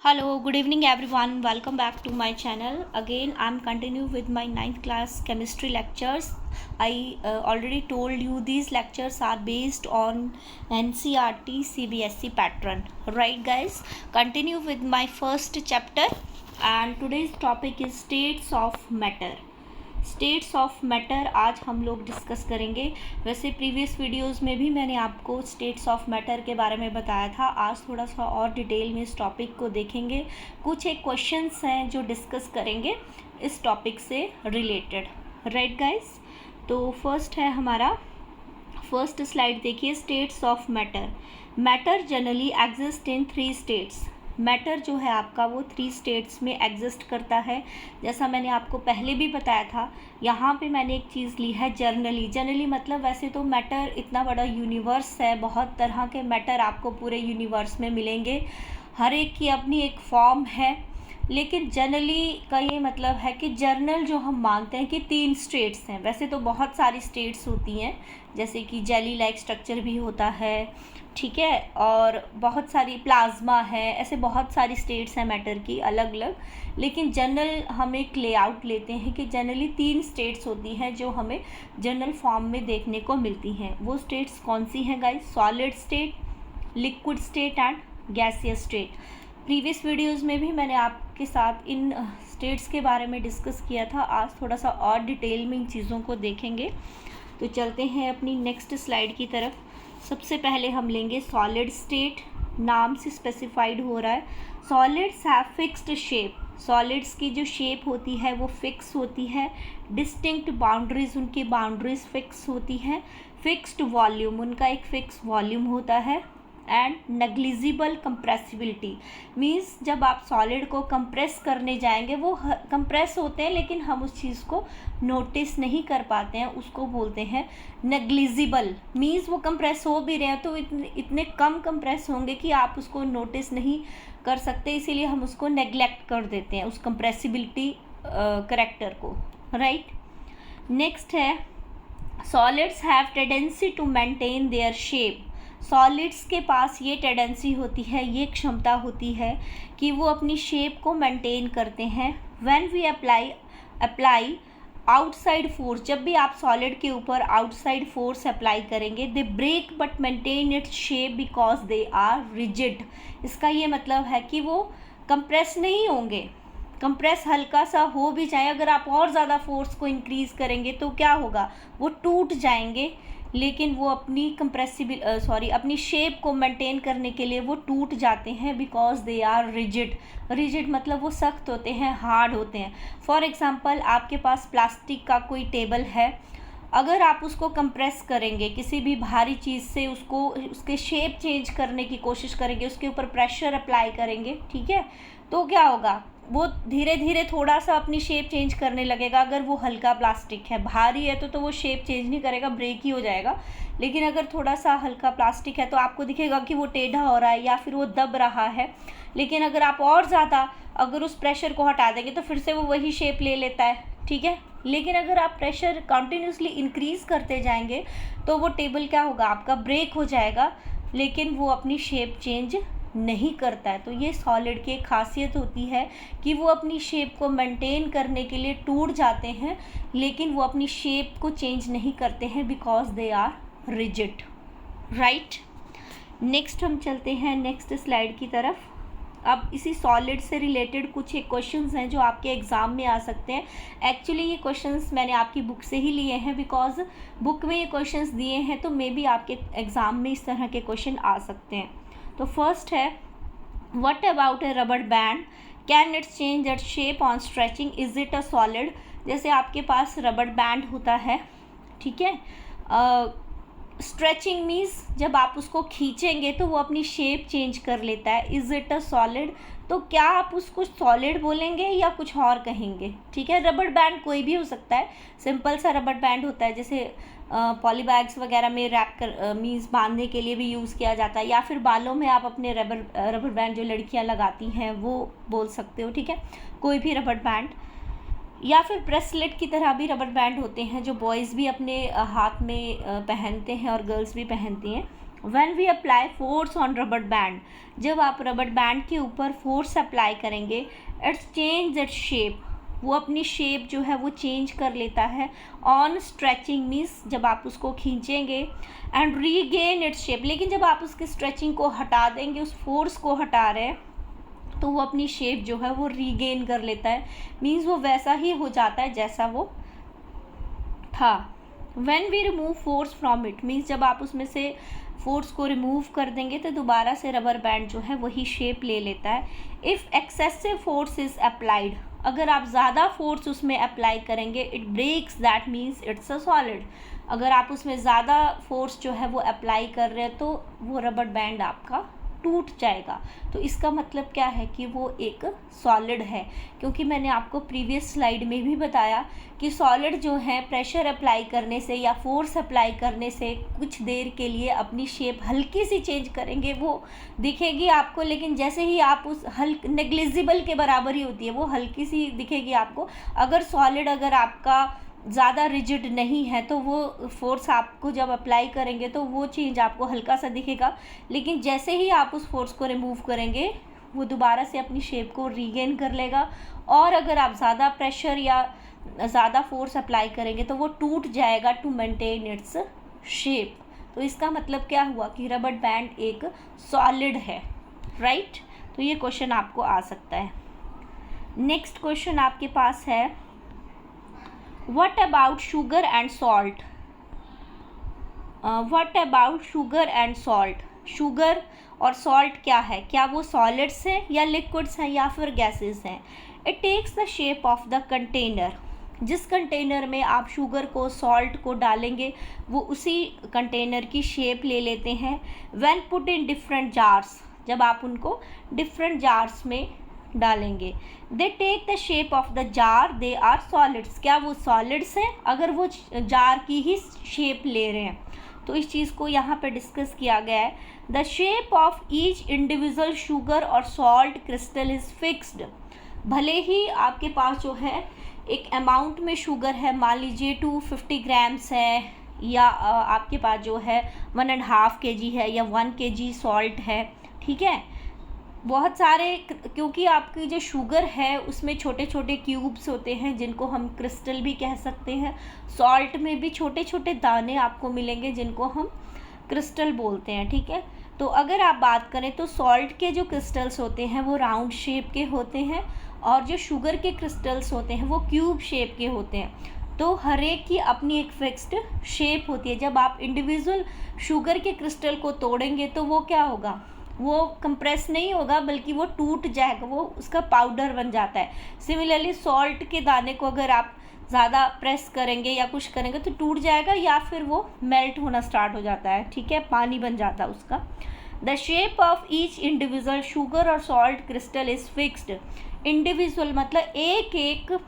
Hello, good evening everyone. Welcome back to my channel. Again, I'm continue with my ninth class chemistry lectures. I already told you these lectures are based on NCERT CBSE pattern. Right guys, continue with my first chapter and today's topic is states of matter. States of matter आज हम लोग discuss करेंगे। वैसे previous videos में भी मैंने आपको states of matter के बारे में बताया था। आज थोड़ा सा और डिटेल में इस टॉपिक को देखेंगे। कुछ एक क्वेश्चंस हैं जो डिस्कस करेंगे इस टॉपिक से रिलेटेड। राइट गाइस, तो फर्स्ट है हमारा फर्स्ट स्लाइड देखिए, states of matter. Matter generally exist in 3 states. Matter जो है आपका वो 3 स्टेट्स में एग्जिस्ट करता है। जैसा मैंने आपको पहले भी बताया था, यहाँ पे मैंने एक चीज़ ली है जर्नली। जनरली मतलब वैसे तो मैटर इतना बड़ा यूनिवर्स है, बहुत तरह के मैटर आपको पूरे यूनिवर्स में मिलेंगे, हर एक की अपनी एक फॉर्म है। लेकिन जनरली का ये मतलब है कि जर्नल जो हम मानते हैं कि 3 स्टेट्स हैं। वैसे तो बहुत सारी स्टेट्स होती हैं, जैसे कि जेली लाइक स्ट्रक्चर भी होता है, ठीक है, और बहुत सारी प्लाज्मा है, ऐसे बहुत सारी स्टेट्स हैं मैटर की अलग अलग। लेकिन जनरल हम एक लेआउट लेते हैं कि जनरली 3 स्टेट्स होती हैं जो हमें जनरल फॉर्म में देखने को मिलती हैं। वो स्टेट्स कौन सी हैं guys? Solid state, liquid state and gaseous state. Previous videos में भी मैंने आपके साथ इन स्टेट्स के बारे में डिस्कस किया था। आज थोड़ा सा और डिटेल में इन चीज़ों को देखेंगे। तो चलते हैं अपनी नेक्स्ट स्लाइड की तरफ। सबसे पहले हम लेंगे सॉलिड स्टेट। नाम से स्पेसिफाइड हो रहा है, solids have fixed shape. Solids की जो शेप होती है वो फिक्स होती है। डिस्टिंक्ट बाउंड्रीज, उनकी बाउंड्रीज फिक्स होती हैं। फिक्स्ड वॉल्यूम, उनका एक फिक्स वॉल्यूम होता है। एंड नेग्लिजिबल कंप्रेसिबिलिटी मीन्स जब आप सॉलिड को कंप्रेस करने जाएंगे वो कंप्रेस होते हैं लेकिन हम उस चीज़ को नोटिस नहीं कर पाते हैं, उसको बोलते हैं नेग्लिजिबल। मीन्स वो कंप्रेस हो भी रहे हैं तो इतने कम कंप्रेस होंगे कि आप उसको नोटिस नहीं कर सकते, इसीलिए हम उसको नेग्लेक्ट कर देते हैं उस कंप्रेसिबिलिटी करेक्टर को। राइट, नेक्स्ट है solids have tendency to maintain their shape. Solids के पास ये टेंडेंसी होती है, ये क्षमता होती है कि वो अपनी शेप को मेंटेन करते हैं। When we apply outside force, जब भी आप सॉलिड के ऊपर आउटसाइड फोर्स अप्लाई करेंगे, they break but maintain its shape because they are rigid. इसका ये मतलब है कि वो कंप्रेस नहीं होंगे। कंप्रेस हल्का सा हो भी जाए, अगर आप और ज़्यादा फोर्स को इंक्रीज़ करेंगे तो क्या होगा, वो टूट जाएंगे। लेकिन वो अपनी अपनी शेप को मेंटेन करने के लिए वो टूट जाते हैं because they are rigid. Rigid मतलब वो सख्त होते हैं, हार्ड होते हैं। फॉर एग्जांपल आपके पास प्लास्टिक का कोई टेबल है, अगर आप उसको कंप्रेस करेंगे किसी भी भारी चीज़ से, उसको उसके शेप चेंज करने की कोशिश करेंगे, उसके ऊपर प्रेशर अप्लाई करेंगे, ठीक है, तो क्या होगा, वो धीरे धीरे थोड़ा सा अपनी शेप चेंज करने लगेगा। अगर वो हल्का प्लास्टिक है, भारी है तो वो शेप चेंज नहीं करेगा, ब्रेक ही हो जाएगा। लेकिन अगर थोड़ा सा हल्का प्लास्टिक है तो आपको दिखेगा कि वो टेढ़ा हो रहा है या फिर वो दब रहा है। लेकिन अगर आप और ज़्यादा अगर उस प्रेशर को हटा देंगे तो फिर से वो वही शेप ले लेता है, ठीक है। लेकिन अगर आप प्रेशर कंटिन्यूसली इंक्रीज़ करते जाएंगे तो वो टेबल क्या होगा, आपका ब्रेक हो जाएगा, लेकिन वो अपनी शेप चेंज नहीं करता है। तो ये सॉलिड की एक खासियत होती है कि वो अपनी शेप को मेंटेन करने के लिए टूट जाते हैं लेकिन वो अपनी शेप को चेंज नहीं करते हैं because they are rigid. Right, next हम चलते हैं नेक्स्ट स्लाइड की तरफ। अब इसी सॉलिड से रिलेटेड कुछ एक क्वेश्चंस हैं जो आपके एग्ज़ाम में आ सकते हैं। एक्चुअली ये क्वेश्चंस मैंने आपकी बुक से ही लिए हैं बिकॉज बुक में ये क्वेश्चंस दिए हैं, तो मे बी आपके एग्ज़ाम में इस तरह के क्वेश्चन आ सकते हैं। तो फर्स्ट है, what about A rubber band, can it change its shape on stretching, is it a solid. जैसे आपके पास रबर बैंड होता है, ठीक है, स्ट्रेचिंग मीन्स जब आप उसको खींचेंगे तो वो अपनी शेप चेंज कर लेता है। इज इट अ सॉलिड, तो क्या आप उसको सॉलिड बोलेंगे या कुछ और कहेंगे, ठीक है। रबर बैंड कोई भी हो सकता है, सिंपल सा रबर बैंड होता है, जैसे पॉलीबैग्स वगैरह में रैप कर मीन्स बांधने के लिए भी यूज़ किया जाता है, या फिर बालों में आप अपने रबर बैंड जो लड़कियां लगाती हैं वो बोल सकते हो, ठीक है, कोई भी रबर बैंड। या फिर ब्रेसलेट की तरह भी रबर बैंड होते हैं जो बॉयज़ भी अपने हाथ में पहनते हैं और गर्ल्स भी पहनती हैं, when we apply force on rubber band, जब आप रबर बैंड के ऊपर फोर्स अप्लाई करेंगे, इट्स चेंज इट्स शेप, वो अपनी शेप जो है वो चेंज कर लेता है। ऑन स्ट्रेचिंग मीन्स जब आप उसको खींचेंगे, एंड रीगेन इट्स शेप, लेकिन जब आप उसकी स्ट्रेचिंग को हटा देंगे, उस फोर्स को हटा रहे हैं, तो वो अपनी शेप जो है वो रीगेन कर लेता है, मीन्स वो वैसा ही हो जाता है जैसा वो था। When we remove force from it means जब आप उसमें से फोर्स को रिमूव कर देंगे तो दोबारा से रबर बैंड जो है वही शेप ले लेता है। If excessive force is applied, अगर आप ज़्यादा फोर्स उसमें अप्लाई करेंगे, it breaks, that means it's a solid. अगर आप उसमें ज़्यादा फोर्स जो है वो अप्लाई कर रहे हैं तो वो रबर बैंड आपका टूट जाएगा। तो इसका मतलब क्या है कि वो एक सॉलिड है, क्योंकि मैंने आपको प्रीवियस स्लाइड में भी बताया कि सॉलिड जो है प्रेशर अप्लाई करने से या फोर्स अप्लाई करने से कुछ देर के लिए अपनी शेप हल्की सी चेंज करेंगे, वो दिखेगी आपको, लेकिन जैसे ही आप उस नेग्लिजिबल के बराबर ही होती है, वो हल्की सी दिखेगी आपको। अगर सॉलिड अगर आपका ज़्यादा रिजिड नहीं है तो वो फोर्स आपको जब अप्लाई करेंगे तो वो चेंज आपको हल्का सा दिखेगा, लेकिन जैसे ही आप उस फोर्स को रिमूव करेंगे वो दोबारा से अपनी शेप को रीगेन कर लेगा। और अगर आप ज़्यादा प्रेशर या ज़्यादा फोर्स अप्लाई करेंगे तो वो टूट जाएगा टू मेंटेन इट्स शेप। तो इसका मतलब क्या हुआ कि रबर बैंड एक सॉलिड है, राइट। तो ये क्वेश्चन आपको आ सकता है। नेक्स्ट क्वेश्चन आपके पास है, What about sugar and salt? What about sugar and salt? Sugar और सॉल्ट क्या है? क्या वो सॉलिड्स हैं या लिक्विड्स हैं या फिर गैसेस हैं? It takes the shape of the container, जिस कंटेनर में आप शुगर को सॉल्ट को डालेंगे वो उसी कंटेनर की शेप ले लेते हैं। When put in different jars, जब आप उनको डिफरेंट जार्स में डालेंगे, they take the shape of the jar, they are solids, क्या वो सॉलिड्स हैं अगर वो जार की ही शेप ले रहे हैं? तो इस चीज़ को यहाँ पे डिस्कस किया गया है। The shape of each individual sugar और सॉल्ट क्रिस्टल इज़ फिक्स्ड, भले ही आपके पास जो है एक अमाउंट में शुगर है, मान लीजिए 250 ग्राम्स है, या आपके पास जो है 1.5 kg है या 1 kg सॉल्ट है, ठीक है। बहुत सारे, क्योंकि आपकी जो शुगर है उसमें छोटे छोटे क्यूब्स होते हैं जिनको हम क्रिस्टल भी कह सकते हैं। सॉल्ट में भी छोटे छोटे दाने आपको मिलेंगे जिनको हम क्रिस्टल बोलते हैं, ठीक है। तो अगर आप बात करें तो सॉल्ट के जो क्रिस्टल्स होते हैं वो राउंड शेप के होते हैं, और जो शुगर के क्रिस्टल्स होते हैं वो क्यूब शेप के होते हैं। तो हर एक की अपनी एक फिक्स्ड शेप होती है। जब आप इंडिविजुअल शुगर के क्रिस्टल को तोड़ेंगे तो वो क्या होगा, वो कंप्रेस नहीं होगा बल्कि वो टूट जाएगा, वो उसका पाउडर बन जाता है। सिमिलरली सॉल्ट के दाने को अगर आप ज़्यादा प्रेस करेंगे या कुछ करेंगे तो टूट जाएगा, या फिर वो मेल्ट होना स्टार्ट हो जाता है, ठीक है, पानी बन जाता है उसका। The shape of each individual sugar और salt crystal is fixed. Individual मतलब एक एक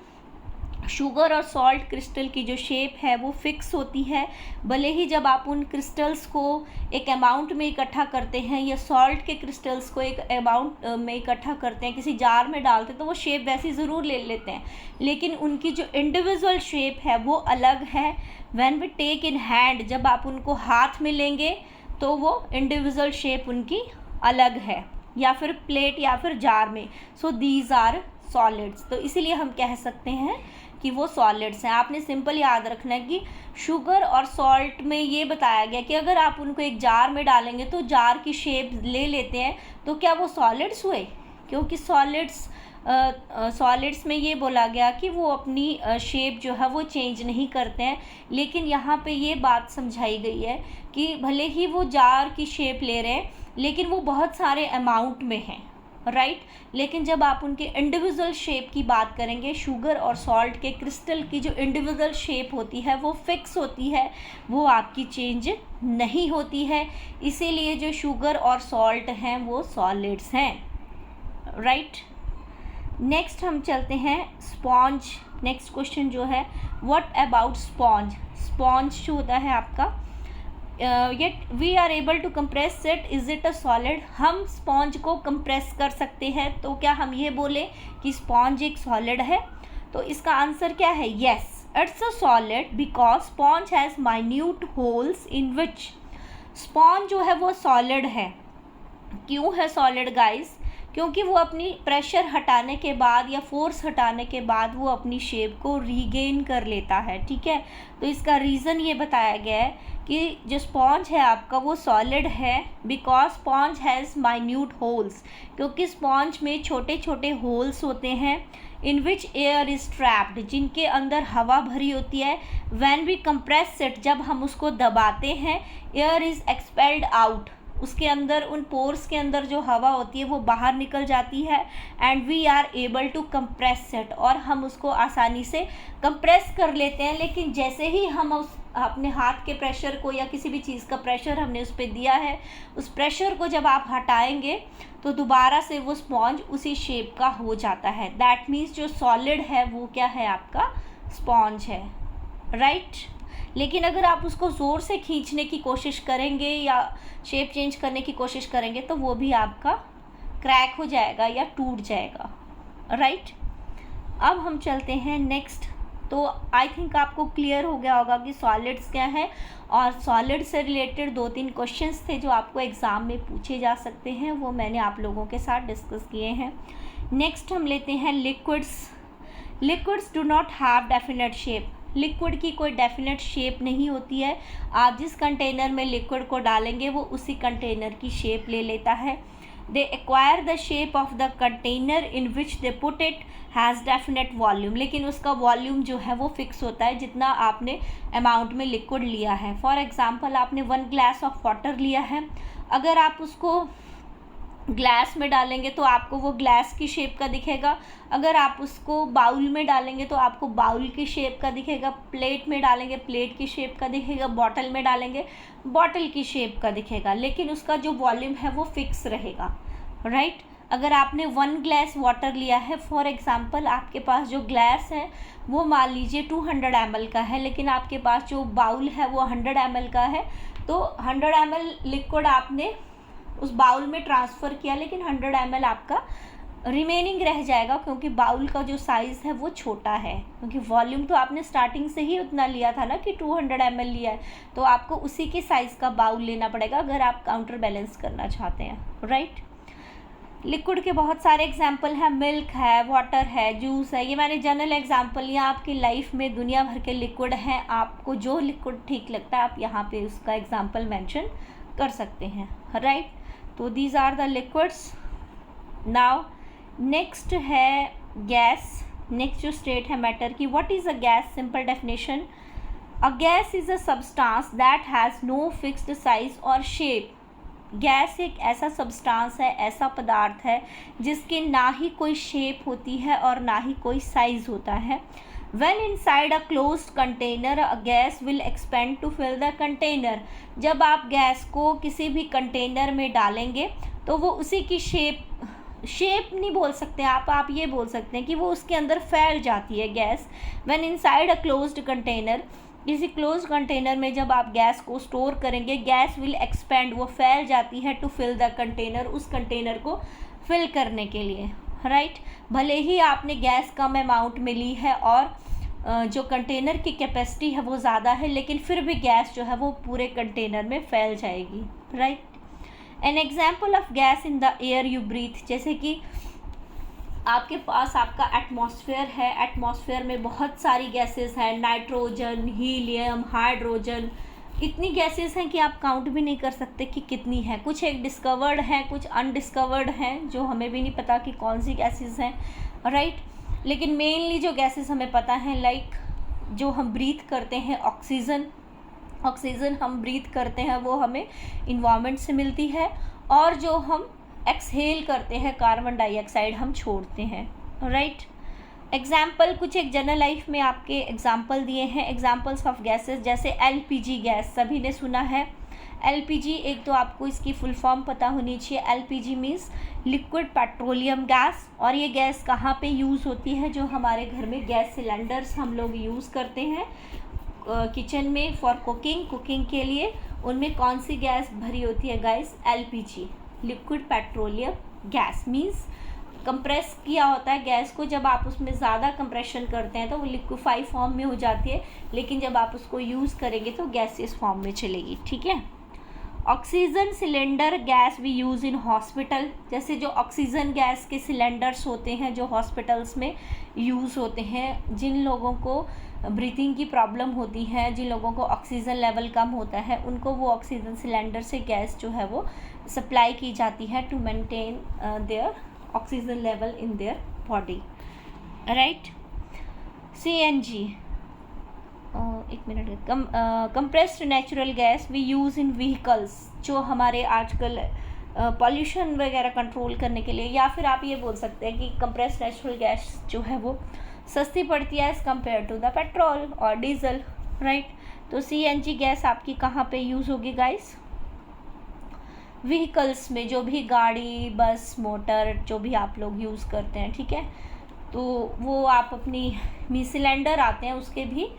शुगर और सॉल्ट क्रिस्टल की जो शेप है वो फिक्स होती है, भले ही जब आप उन क्रिस्टल्स को एक अमाउंट में इकट्ठा करते हैं या सॉल्ट के क्रिस्टल्स को एक अमाउंट में इकट्ठा करते हैं, किसी जार में डालते हैं, तो वो शेप वैसी ज़रूर ले लेते हैं, लेकिन उनकी जो इंडिविजुअल शेप है वो अलग है। When we take in hand, जब आप उनको हाथ में लेंगे तो वो इंडिविजुअल शेप उनकी अलग है, या फिर प्लेट या फिर जार में। So these are solids. तो इसीलिए हम कह सकते हैं कि वो सॉलिड्स हैं। आपने सिंपल याद रखना है कि शुगर और सॉल्ट में ये बताया गया कि अगर आप उनको एक जार में डालेंगे तो जार की शेप ले लेते हैं, तो क्या वो सॉलिड्स हुए? क्योंकि सॉलिड्स में ये बोला गया कि वो अपनी शेप जो है वो चेंज नहीं करते हैं, लेकिन यहाँ पे ये बात समझाई गई है कि भले ही वो जार की शेप ले रहे हैं लेकिन वो बहुत सारे अमाउंट में हैं, राइट। लेकिन जब आप उनके इंडिविजुअल शेप की बात करेंगे, शुगर और सॉल्ट के क्रिस्टल की जो इंडिविजुअल शेप होती है वो फिक्स होती है, वो आपकी चेंज नहीं होती है। इसीलिए जो शुगर और सॉल्ट हैं वो सॉलिड्स हैं, राइट। नेक्स्ट हम चलते हैं स्पॉन्ज। नेक्स्ट क्वेश्चन जो है, व्हाट अबाउट स्पॉन्ज? स्पॉन्ज जो होता है आपका, yet we are able to compress it, is it a solid? हम स्पॉन्ज को कंप्रेस कर सकते हैं, तो क्या हम ये बोले कि स्पॉन्ज एक सॉलिड है? तो इसका आंसर क्या है? Yes, it's a solid because sponge has minute holes in which, sponge जो है वो सॉलिड है। क्यों है सॉलिड गाइस? क्योंकि वो अपनी प्रेशर हटाने के बाद या फोर्स हटाने के बाद वो अपनी शेप को रीगेन कर लेता है, ठीक है। तो इसका रीज़न ये बताया गया है कि जो स्पॉन्ज है आपका वो सॉलिड है because sponge has minute holes, क्योंकि स्पॉन्ज में छोटे छोटे होल्स होते हैं इन विच एयर इज़ ट्रैप्ड, जिनके अंदर हवा भरी होती है। व्हेन वी कंप्रेस इट, जब हम उसको दबाते हैं, एयर इज़ एक्सपेल्ड आउट, उसके अंदर उन पोर्स के अंदर जो हवा होती है वो बाहर निकल जाती है। And we are able to compress it, और हम उसको आसानी से कंप्रेस कर लेते हैं। लेकिन जैसे ही हम उस अपने हाथ के प्रेशर को या किसी भी चीज़ का प्रेशर हमने उस पर दिया है, उस प्रेशर को जब आप हटाएंगे तो दोबारा से वो स्पॉन्ज उसी शेप का हो जाता है। दैट मीन्स जो सॉलिड है वो क्या है? आपका स्पॉन्ज है, राइट। लेकिन अगर आप उसको ज़ोर से खींचने की कोशिश करेंगे या शेप चेंज करने की कोशिश करेंगे तो वो भी आपका क्रैक हो जाएगा या टूट जाएगा, राइट। अब हम चलते हैं नेक्स्ट। तो आई थिंक आपको क्लियर हो गया होगा कि सॉलिड्स क्या है, और सॉलिड से रिलेटेड 2-3 क्वेश्चंस थे जो आपको एग्ज़ाम में पूछे जा सकते हैं, वो मैंने आप लोगों के साथ डिस्कस किए हैं। नेक्स्ट हम लेते हैं liquids. Liquids do not have definite shape. Liquid की कोई डेफिनेट शेप नहीं होती है। आप जिस कंटेनर में लिक्विड को डालेंगे वो उसी कंटेनर की शेप ले लेता है। They acquire the shape of the container in which they put it has definite volume, लेकिन उसका वॉल्यूम जो है वो फिक्स होता है जितना आपने अमाउंट में लिक्विड लिया है। फॉर एग्जांपल आपने 1 ग्लास ऑफ वाटर लिया है, अगर आप उसको ग्लास में डालेंगे तो आपको वो ग्लास की शेप का दिखेगा। अगर आप उसको बाउल में डालेंगे तो आपको बाउल की शेप का दिखेगा। प्लेट में डालेंगे प्लेट की शेप का दिखेगा। बॉटल में डालेंगे बॉटल की शेप का दिखेगा, लेकिन उसका जो वॉल्यूम है वो फिक्स रहेगा, राइट। अगर आपने 1 ग्लास वाटर लिया है, फॉर एग्जांपल आपके पास जो ग्लास है वो मान लीजिए 200 ml का है, लेकिन आपके पास जो बाउल है वो 100 ml का है, तो 100 ml लिक्विड आपने उस बाउल में ट्रांसफ़र किया, लेकिन 100 ml आपका रिमेनिंग रह जाएगा, क्योंकि बाउल का जो साइज़ है वो छोटा है, क्योंकि वॉल्यूम तो आपने स्टार्टिंग से ही उतना लिया था ना कि 200 ml लिया है, तो आपको उसी के साइज़ का बाउल लेना पड़ेगा अगर आप काउंटर बैलेंस करना चाहते हैं, राइट। लिक्विड के बहुत सारे एग्जाम्पल हैं, मिल्क है, वाटर है, जूस है, ये मैंने जनरल एग्जाम्पल, या आपकी लाइफ में दुनिया भर के लिक्विड हैं, आपको जो लिक्विड ठीक लगता है आप यहाँ पे उसका एग्जाम्पल मेंशन कर सकते हैं, राइट। तो these are the liquids. Now next है गैस। नेक्स्ट जो स्टेट है मैटर की, what is a gas? Simple definition, a gas is a substance that has no fixed size और शेप। गैस एक ऐसा सब्सटेंस है, ऐसा पदार्थ है जिसके ना ही कोई शेप होती है और ना ही कोई साइज़ होता है। When inside a closed container, a gas will expand to fill the container. जब आप गैस को किसी भी कंटेनर में डालेंगे तो वो उसी की शेप नहीं बोल सकते आप ये बोल सकते हैं कि वो उसके अंदर फैल जाती है gas. When inside a closed container, किसी क्लोज कंटेनर में जब आप गैस को स्टोर करेंगे, गैस विल एक्सपेंड, वो फैल जाती है टू फिल द कंटेनर, उस कंटेनर को फिल करने के लिए, राइट। भले ही आपने गैस कम अमाउंट में ली है और जो कंटेनर की कैपेसिटी है वो ज़्यादा है, लेकिन फिर भी गैस जो है वो पूरे कंटेनर में फैल जाएगी, right. An example of gas in the air you breathe, जैसे कि आपके पास आपका एटमॉस्फेयर है, एटमॉस्फेयर में बहुत सारी गैसेस हैं, नाइट्रोजन, हीलियम, हाइड्रोजन, इतनी गैसेस हैं कि आप काउंट भी नहीं कर सकते कि कितनी है। कुछ एक डिस्कवर्ड हैं, कुछ अनडिस्कवर्ड हैं जो हमें भी नहीं पता कि कौन सी गैसेस हैं, राइट। लेकिन मेनली जो गैसेस हमें पता हैं, लाइक जो हम ब्रीथ करते हैं ऑक्सीजन हम ब्रीथ करते हैं वो हमें इन्वायरमेंट से मिलती है, और जो हम एक्सहेल करते हैं कार्बन डाइऑक्साइड हम छोड़ते हैं, राइट। एग्जाम्पल कुछ एक जनरल लाइफ में आपके एग्जाम्पल दिए हैं, एग्जाम्पल्स ऑफ गैसेस, जैसे एलपीजी गैस, सभी ने सुना है। एलपीजी, एक तो आपको इसकी फुल फॉर्म पता होनी चाहिए। LPG means liquid petroleum gas, और ये गैस कहाँ पे यूज़ होती है? जो हमारे घर में गैस सिलेंडर्स हम लोग यूज़ करते हैं किचन में फॉर कुकिंग के लिए, उनमें कौन सी गैस भरी होती है guys? LPG, liquid petroleum gas. Means compress किया होता है गैस को, जब आप उसमें ज़्यादा कंप्रेशन करते हैं तो वो लिक्विफाई फॉर्म में हो जाती है, लेकिन जब आप उसको यूज़ करेंगे तो गैसियस फॉर्म में चलेगी, ठीक है। Oxygen cylinder gas we use in hospital, जैसे जो ऑक्सीजन गैस के सिलेंडर्स होते हैं जो हॉस्पिटल्स में यूज़ होते हैं, जिन लोगों को ब्रीथिंग की प्रॉब्लम होती है, जिन लोगों को ऑक्सीजन लेवल कम होता है, उनको वो ऑक्सीजन सिलेंडर से गैस जो है वो सप्लाई की जाती है to maintain their oxygen level in their body, right. CNG, एक minute, compressed natural gas we use in vehicles, जो हमारे आजकल पॉल्यूशन वगैरह कंट्रोल करने के लिए, या फिर आप ये बोल सकते हैं कि कंप्रेस्ड नेचुरल गैस जो है वो सस्ती पड़ती है as compare to the petrol और डीजल, राइट। तो CNG गैस आपकी कहाँ पे यूज़ होगी गाइस? व्हीकल्स में, जो भी गाड़ी, बस, मोटर, जो भी आप लोग यूज़ करते हैं, ठीक है, तो वो आप अपनी सिलेंडर आते हैं उसके भी,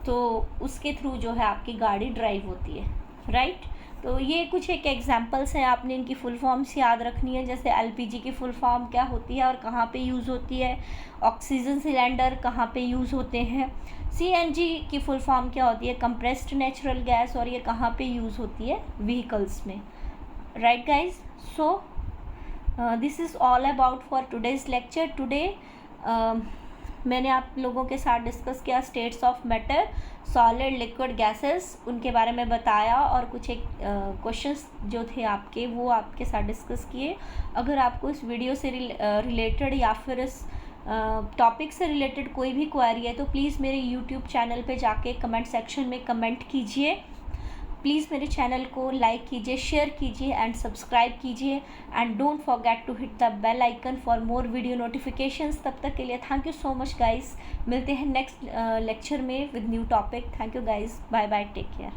तो उसके थ्रू जो है आपकी गाड़ी ड्राइव होती है, राइट। तो ये कुछ एक एग्जांपल्स हैं, आपने इनकी फुल फॉर्म्स याद रखनी है, जैसे LPG की फुल फॉर्म क्या होती है और कहाँ पे यूज़ होती है, ऑक्सीजन सिलेंडर कहाँ पे यूज़ होते हैं, CNG की फुल फॉर्म क्या होती है, कंप्रेस्ड नेचुरल गैस, और ये कहाँ पे यूज़ होती है, व्हीकल्स में, right guys. So this is all about for today's lecture. Today मैंने आप लोगों के साथ डिस्कस किया states of matter, solid, liquid, gases, उनके बारे में बताया, और कुछ एक क्वेश्चंस जो थे आपके वो आपके साथ डिस्कस किए। अगर आपको इस वीडियो से रिलेटेड या फिर इस टॉपिक से रिलेटेड कोई भी क्वेरी है तो प्लीज़ मेरे यूट्यूब चैनल पे जाके कमेंट सेक्शन में कमेंट कीजिए। प्लीज़ मेरे चैनल को लाइक कीजिए, शेयर कीजिए एंड सब्सक्राइब कीजिए, and don't forget to hit the bell icon for more video notifications. तब तक के लिए thank you so much guys, मिलते हैं नेक्स्ट लेक्चर में with new topic. Thank you guys, bye bye, take care.